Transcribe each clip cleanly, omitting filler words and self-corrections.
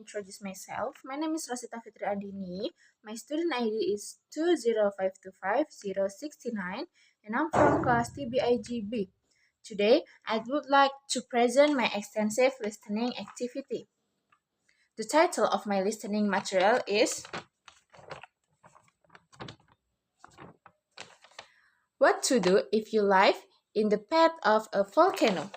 introduce myself. My name is Rosita Fitri Andini. My student ID is 20525-069 and I'm from class TBIGB. Today, I would like to present my extensive listening activity. The title of my listening material is What to Do If You Live in the Path of a Volcano.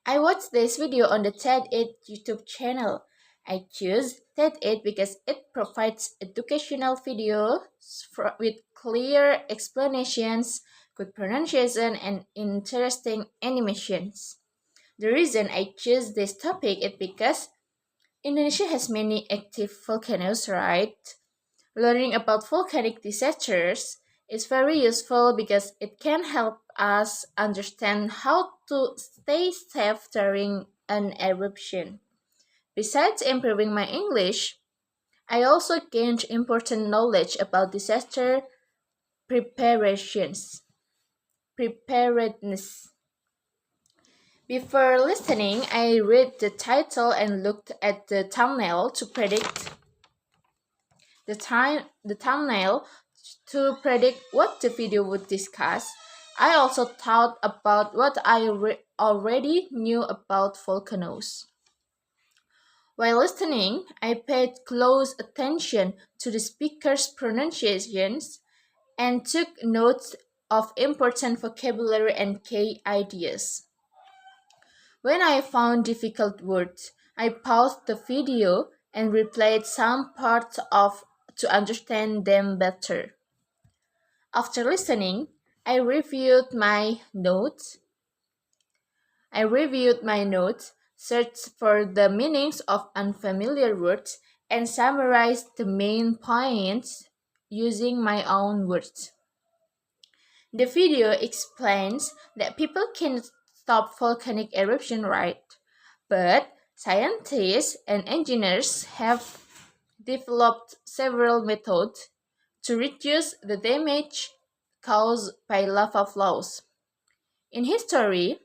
I watched this video on the TED8 YouTube channel. I choose TED8 because it provides educational videos with clear explanations, good pronunciation, and interesting animations. The reason I choose this topic is because Indonesia has many active volcanoes, right? Learning about volcanic disasters is very useful because it can help us understand how to stay safe during an eruption. Besides improving my English, I also gained important knowledge about disaster preparedness. Before listening, I read the title and looked at the thumbnail to predict the thumbnail to predict what the video would discuss. I also thought about what I already knew about volcanoes. While listening, I paid close attention to the speaker's pronunciations and took notes of important vocabulary and key ideas. When I found difficult words, I paused the video and replayed some parts of to understand them better. After listening, I reviewed my notes. Searched for the meanings of unfamiliar words, and summarized the main points using my own words. The video explains that people can stop volcanic eruption, right? But scientists and engineers have developed several methods to reduce the damage caused by lava flows. In history,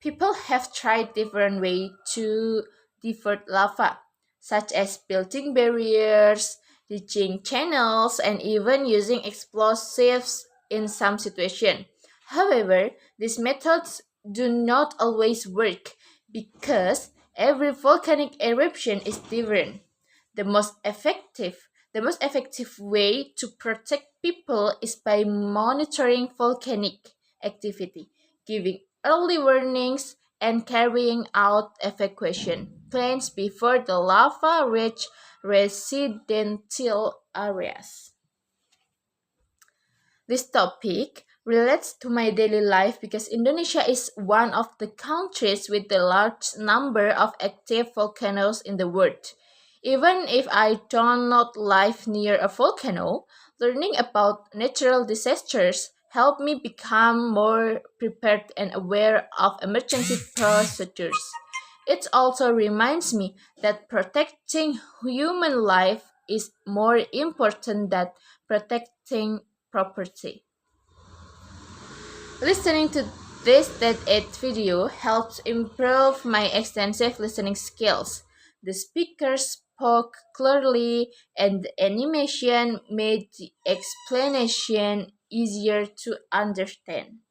people have tried different ways to divert lava, such as building barriers, digging channels, and even using explosives in some situations. However, these methods do not always work because every volcanic eruption is different. The most effective way to protect people is by monitoring volcanic activity, giving early warnings, and carrying out evacuation plans before the lava reach residential areas. This topic relates to my daily life because Indonesia is one of the countries with the large number of active volcanoes in the world. Even if I do not live near a volcano, learning about natural disasters help me become more prepared and aware of emergency procedures. It also reminds me that protecting human life is more important than protecting property. Listening to this TED8 video helps improve my extensive listening skills. The speaker spoke clearly and the animation made the explanation easier to understand.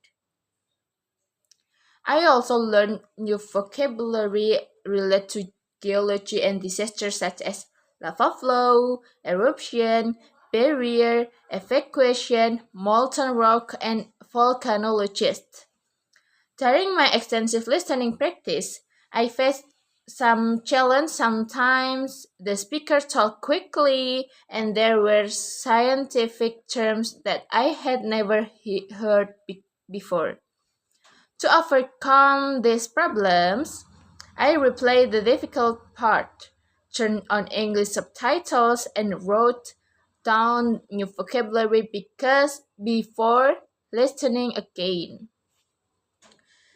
I also learned new vocabulary related to geology and disasters such as lava flow, eruption, barrier, evacuation, molten rock, and volcanologist. During my extensive listening practice, I faced some challenge. Sometimes the speaker talked quickly and there were scientific terms that I had never heard before. To overcome these problems, I replayed the difficult part, turned on English subtitles, and wrote down new vocabulary because before listening again.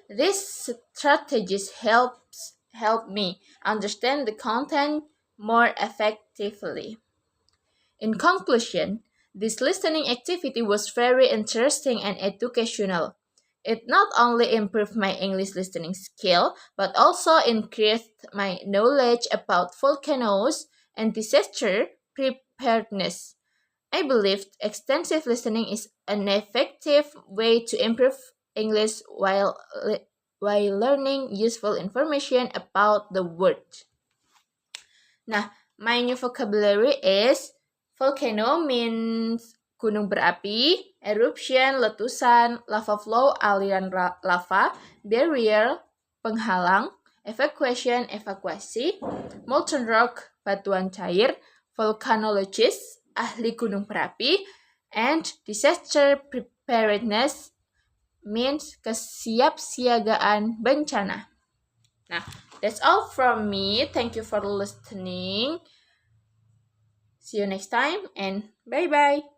These strategies help me understand the content more effectively. In conclusion, this listening activity was very interesting and educational. It not only improved my English listening skill, but also increased my knowledge about volcanoes and disaster preparedness. I believe extensive listening is an effective way to improve English while learning useful information about the world. Nah, my new vocabulary is volcano means gunung berapi, eruption letusan, lava flow aliran lava, barrier penghalang, evacuation evakuasi, molten rock batuan cair, volcanologist ahli gunung berapi, and disaster preparedness means kesiapsiagaan bencana. Nah, that's all from me. Thank you for listening. See you next time and bye bye.